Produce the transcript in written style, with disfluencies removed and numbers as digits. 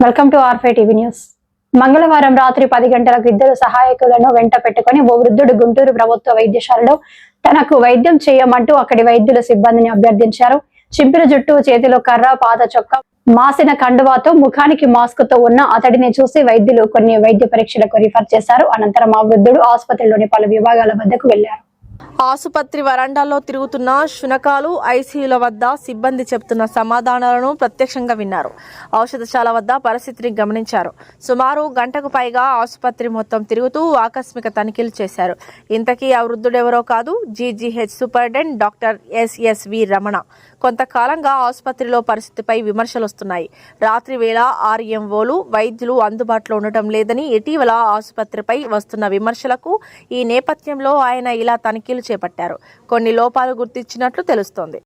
Welcome to ఆర్5 TV news. మంగళవారం రాత్రి 10 గంటలకు ఇద్దరు సహాయకులను వెంట పెట్టుకుని ఓ వృద్ధుడు గుంటూరు ప్రభుత్వ వైద్యశాలలో తనకు వైద్యం చేయమంటూ అక్కడి వైద్యుల సిబ్బందిని అభ్యర్థించారు. చింపిన జుట్టు, చేతిలో కర్ర, పాత చొక్కా, మాసిన కండువాతో ముఖానికి మాస్క్ తో ఉన్న అతడిని చూసి వైద్యులు కొన్ని వైద్య పరీక్షలకు రిఫర్ చేశారు. అనంతరం ఆ వృద్ధుడు ఆసుపత్రిలోని పలు విభాగాల వద్దకు వెళ్లారు. ఆసుపత్రి వరండాల్లో తిరుగుతున్న శునకాలు, ఐసీయూల వద్ద సిబ్బంది చెబుతున్న సమాధానాలను ప్రత్యక్షంగా విన్నారు. ఔషధశాల వద్ద పరిస్థితిని గమనించారు. సుమారు గంటకు పైగా ఆసుపత్రి మొత్తం తిరుగుతూ ఆకస్మిక తనిఖీలు చేశారు. ఇంతకీ ఆ వృద్ధుడెవరో కాదు, GGH superintendent doctor SSV Ramana. కొంతకాలంగా ఆసుపత్రిలో పరిస్థితిపై విమర్శలు వస్తున్నాయి. రాత్రి వేళ ఆర్ఎంఓలు, వైద్యులు అందుబాటులో ఉండటం లేదని ఇటీవల ఆసుపత్రిపై వస్తున్న విమర్శలకు ఈ నేపథ్యంలో ఆయన ఇలా తనిఖీలు చేపట్టారు. కొన్ని లోపాలు గుర్తించినట్లు తెలుస్తోంది.